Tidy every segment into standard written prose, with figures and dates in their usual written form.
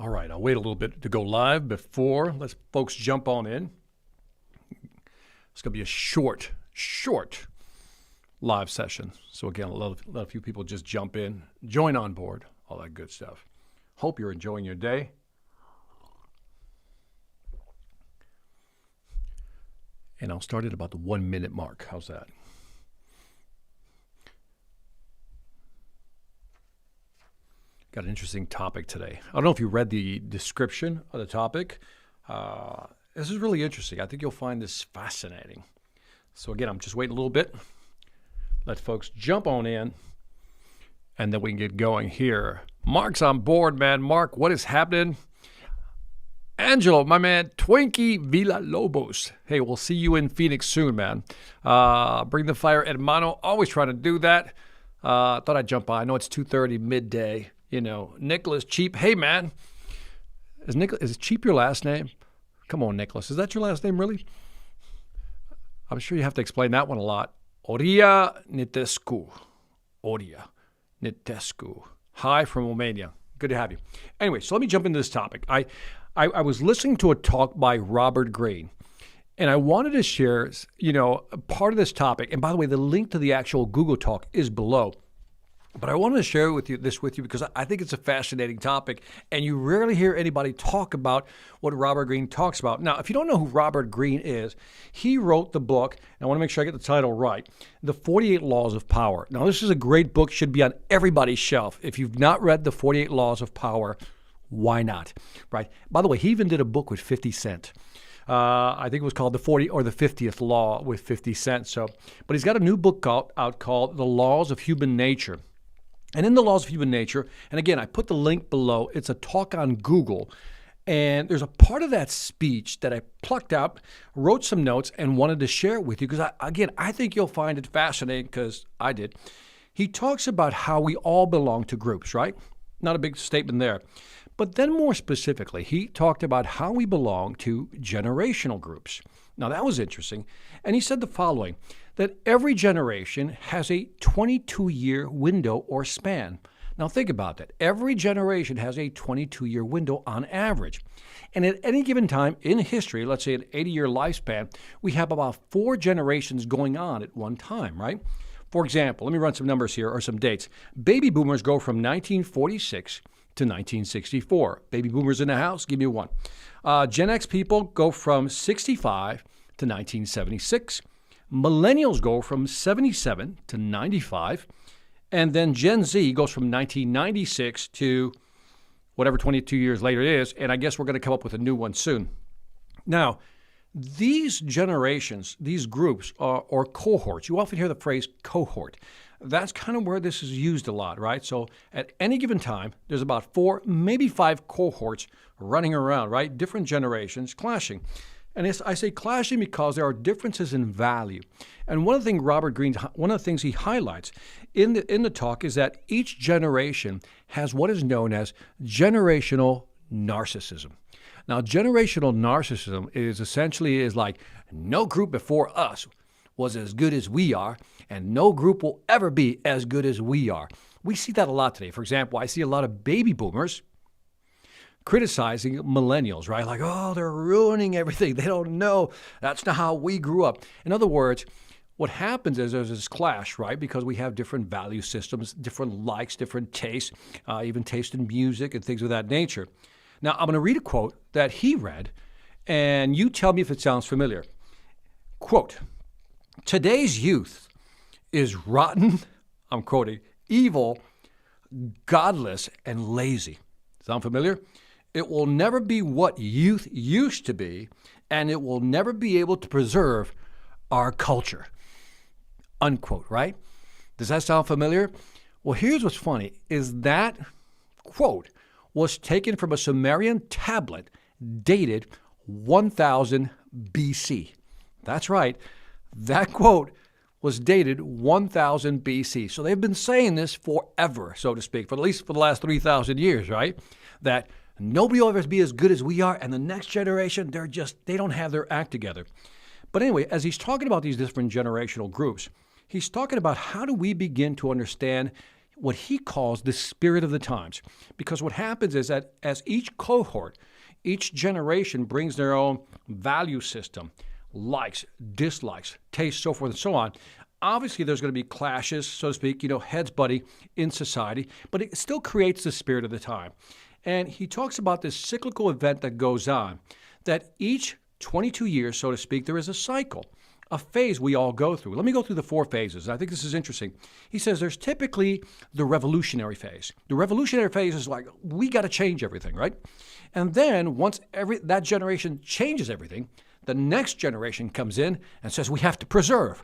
All right, I'll wait a little bit to go live before let's folks jump on in. It's going to be a short live session. So again, let a few people just jump in, join on board, all that good stuff. Hope you're enjoying your day. And I'll start at about the 1 minute mark. How's that? Got an interesting topic today. I don't know if you read the description of the topic. This is really interesting. I think you'll find this fascinating. So again, I'm just waiting a little bit. Let folks jump on in, and then we can get going here. Mark's on board, man. Mark, what is happening? Angelo, my man, Twinkie Villalobos. Hey, we'll see you in Phoenix soon, man. Bring the fire, hermano. Always trying to do that. Thought I'd jump by. I know it's 2:30 midday. You know, Nicholas Cheap. Hey, man. Is Cheap your last name? Come on, Nicholas. Is that your last name, really? I'm sure you have to explain that one a lot. Oria Nitescu. Oria Nitescu. Hi from Romania. Good to have you. Anyway, so let me jump into this topic. I was listening to a talk by Robert Greene, and I wanted to share, part of this topic. And by the way, the link to the actual Google talk is below. But I wanted to share this with you because I think it's a fascinating topic, and you rarely hear anybody talk about what Robert Greene talks about. Now, if you don't know who Robert Greene is, he wrote the book, and I want to make sure I get the title right, The 48 Laws of Power. Now, this is a great book, should be on everybody's shelf. If you've not read The 48 Laws of Power, why not? Right? By the way, he even did a book with 50 Cent. I think it was called The 40 or the 50th Law with 50 Cent. But he's got a new book out called The Laws of Human Nature. And in the Laws of Human Nature, and again, I put the link below, it's a talk on Google, and there's a part of that speech that I plucked out, wrote some notes, and wanted to share it with you because, I think you'll find it fascinating because I did. He talks about how we all belong to groups, right? Not a big statement there. But then more specifically, he talked about how we belong to generational groups. Now, that was interesting. And he said the following, that every generation has a 22-year window or span. Now, think about that. Every generation has a 22-year window on average. And at any given time in history, let's say an 80-year lifespan, we have about 4 generations going on at one time, right? For example, let me run some numbers here or some dates. Baby boomers go from 1946 to 1964. Baby boomers in the house, give me one. Gen X people go from 65 to 1976. Millennials go from 77 to 95. And then Gen Z goes from 1996 to whatever 22 years later it is. And I guess we're going to come up with a new one soon. Now, these generations, these groups or cohorts, you often hear the phrase cohort. That's kind of where this is used a lot, right? So at any given time, there's about 4, maybe 5 cohorts running around, right? Different generations clashing. And I say clashing because there are differences in value. And one of the things he highlights in the talk is that each generation has what is known as generational narcissism. Now, generational narcissism is like no group before us was as good as we are, and no group will ever be as good as we are. We see that a lot today. For example, I see a lot of baby boomers criticizing millennials, right? Like, oh, they're ruining everything. They don't know. That's not how we grew up. In other words, what happens is there's this clash, right? Because we have different value systems, different likes, different tastes, even taste in music and things of that nature. Now, I'm going to read a quote that he read, and you tell me if it sounds familiar. Quote, "Today's youth is rotten," I'm quoting, "evil, godless, and lazy." Sound familiar? "It will never be what youth used to be, and it will never be able to preserve our culture." Unquote, right? Does that sound familiar? Well, here's what's funny, is that quote was taken from a Sumerian tablet dated 1000 BC. That's right. That quote was dated 1000 BC. So they've been saying this forever, so to speak, for at least for the last 3,000 years, right? That nobody will ever be as good as we are, and the next generation, they don't have their act together. But anyway, as he's talking about these different generational groups, he's talking about how do we begin to understand what he calls the spirit of the times. Because what happens is that as each cohort, each generation brings their own value system, likes, dislikes, tastes, so forth and so on. Obviously, there's going to be clashes, so to speak, heads butting in society, but it still creates the spirit of the time. And he talks about this cyclical event that goes on, that each 22 years, so to speak, there is a cycle, a phase we all go through. Let me go through the 4 phases. I think this is interesting. He says there's typically the revolutionary phase. The revolutionary phase is like, we got to change everything, right? And then once that generation changes everything, the next generation comes in and says we have to preserve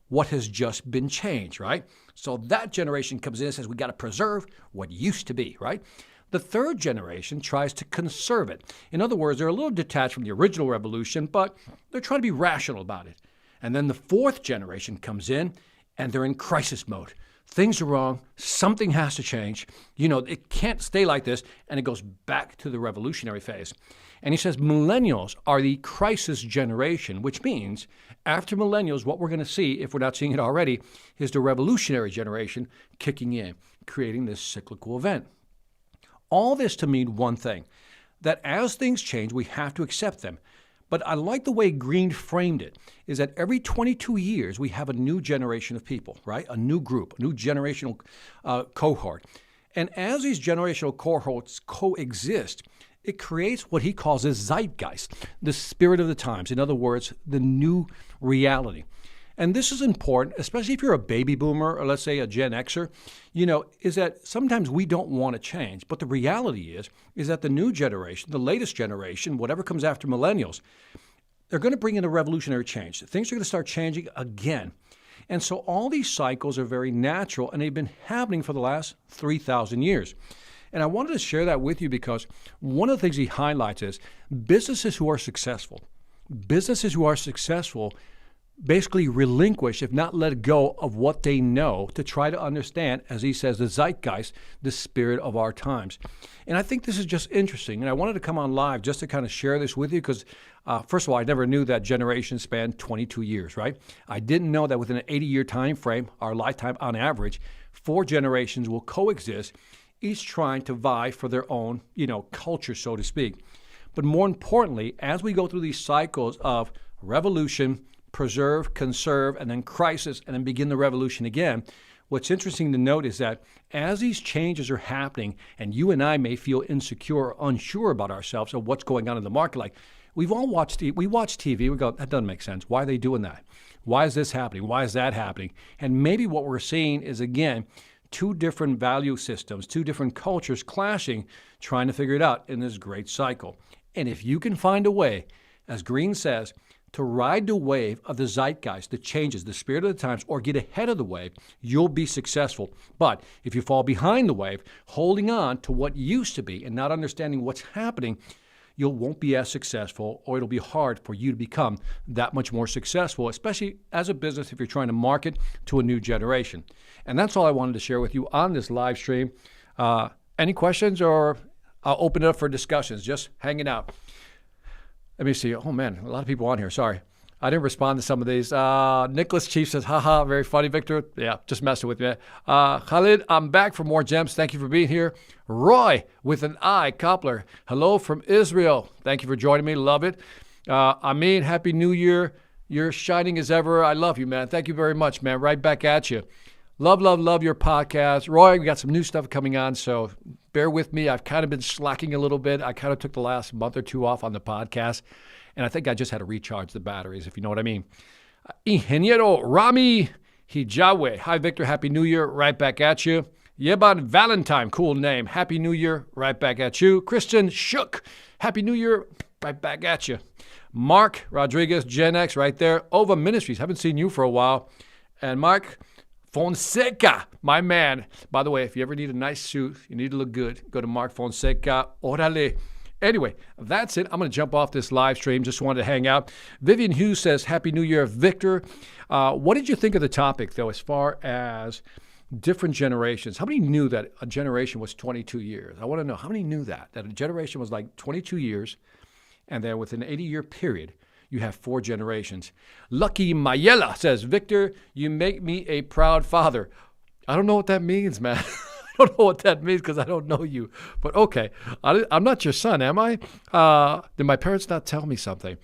what has just been changed, right? So that generation comes in and says we got to preserve what used to be, right? The third generation tries to conserve it. In other words, they're a little detached from the original revolution, but they're trying to be rational about it. And then the fourth generation comes in and they're in crisis mode. Things are wrong. Something has to change. It can't stay like this. And it goes back to the revolutionary phase. And he says millennials are the crisis generation, which means after millennials, what we're going to see, if we're not seeing it already, is the revolutionary generation kicking in, creating this cyclical event. All this to mean one thing, that as things change, we have to accept them. But I like the way Greene framed it, is that every 22 years, we have a new generation of people, right? A new group, a new generational cohort. And as these generational cohorts coexist, it creates what he calls a zeitgeist, the spirit of the times. In other words, the new reality. And this is important, especially if you're a baby boomer or let's say a Gen Xer, is that sometimes we don't want to change. But the reality is that the new generation, the latest generation, whatever comes after millennials, they're going to bring in a revolutionary change. Things are going to start changing again. And so all these cycles are very natural, and they've been happening for the last 3,000 years. And I wanted to share that with you because one of the things he highlights is businesses who are successful basically relinquish, if not let go of what they know to try to understand, as he says, the zeitgeist, the spirit of our times. And I think this is just interesting. And I wanted to come on live just to kind of share this with you because, first of all, I never knew that generation spanned 22 years, right? I didn't know that within an 80-year time frame, our lifetime on average, 4 generations will coexist, each trying to vie for their own, culture, so to speak. But more importantly, as we go through these cycles of revolution, preserve, conserve, and then crisis, and then begin the revolution again, what's interesting to note is that as these changes are happening, and you and I may feel insecure or unsure about ourselves or what's going on in the market, like we watch TV, we go, that doesn't make sense. Why are they doing that? Why is this happening? Why is that happening? And maybe what we're seeing is, again, 2 different value systems, 2 different cultures clashing, trying to figure it out in this great cycle. And if you can find a way, as Greene says, to ride the wave of the zeitgeist, the changes, the spirit of the times, or get ahead of the wave, you'll be successful. But if you fall behind the wave, holding on to what used to be and not understanding what's happening, you won't be as successful, or it'll be hard for you to become that much more successful, especially as a business if you're trying to market to a new generation. And that's all I wanted to share with you on this live stream. Any questions, or I'll open it up for discussions, just hanging out. Let me see. Oh, man, a lot of people on here. Sorry. I didn't respond to some of these. Nicholas Chief says, haha, very funny, Victor. Yeah, just messing with me. Khalid, I'm back for more gems. Thank you for being here. Roy, with an I, Koppler. Hello from Israel. Thank you for joining me. Love it. Amin, Happy New Year. You're shining as ever. I love you, man. Thank you very much, man. Right back at you. Love your podcast. Roy, we got some new stuff coming on, so bear with me. I've kind of been slacking a little bit. I kind of took the last month or 2 off on the podcast, and I think I just had to recharge the batteries, if you know what I mean. Ingeniero Rami Hijawe. Hi, Victor. Happy New Year. Right back at you. Yeban Valentine. Cool name. Happy New Year. Right back at you. Christian Shook. Happy New Year. Right back at you. Mark Rodriguez, Gen X, right there. Ova Ministries. Haven't seen you for a while. And Mark Fonseca, my man. By the way, if you ever need a nice suit, you need to look good, go to Mark Fonseca. Orale. Anyway, that's it. I'm going to jump off this live stream. Just wanted to hang out. Vivian Hughes says, Happy New Year, Victor. What did you think of the topic, though, as far as different generations? How many knew that a generation was 22 years? I want to know, how many knew that a generation was like 22 years, and then with an 80-year period, you have 4 generations. Lucky Mayela says, Victor, you make me a proud father. I don't know what that means, man. I don't know what that means because I don't know you. But okay, I'm not your son, am I? Did my parents not tell me something?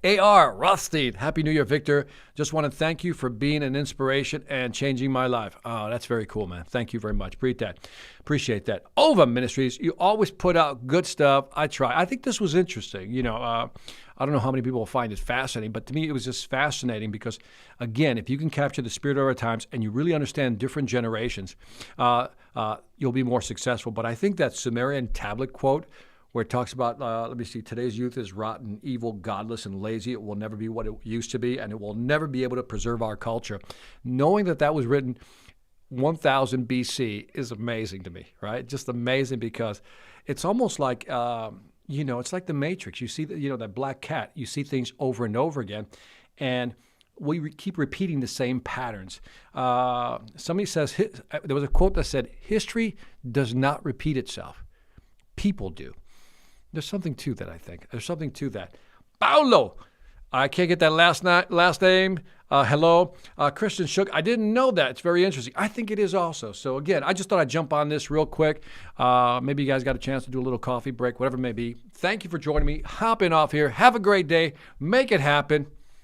A.R. Rothstein, Happy New Year, Victor. Just want to thank you for being an inspiration and changing my life. Oh, that's very cool, man. Thank you very much. Appreciate that. Ova Ministries, you always put out good stuff. I try. I think this was interesting. I don't know how many people will find it fascinating, but to me, it was just fascinating because, again, if you can capture the spirit of our times and you really understand different generations, you'll be more successful. But I think that Sumerian tablet quote, where it talks about, let me see, today's youth is rotten, evil, godless, and lazy. It will never be what it used to be, and it will never be able to preserve our culture. Knowing that that was written 1000 BC is amazing to me, right? Just amazing because it's almost like, it's like the Matrix. You see, that black cat, you see things over and over again, and we keep repeating the same patterns. Somebody says, there was a quote that said, history does not repeat itself. People do. There's something to that, I think. There's something to that. Paulo. I can't get that last name. Hello. Christian Shook. I didn't know that. It's very interesting. I think it is also. So, again, I just thought I'd jump on this real quick. Maybe you guys got a chance to do a little coffee break, whatever it may be. Thank you for joining me. Hopping off here. Have a great day. Make it happen.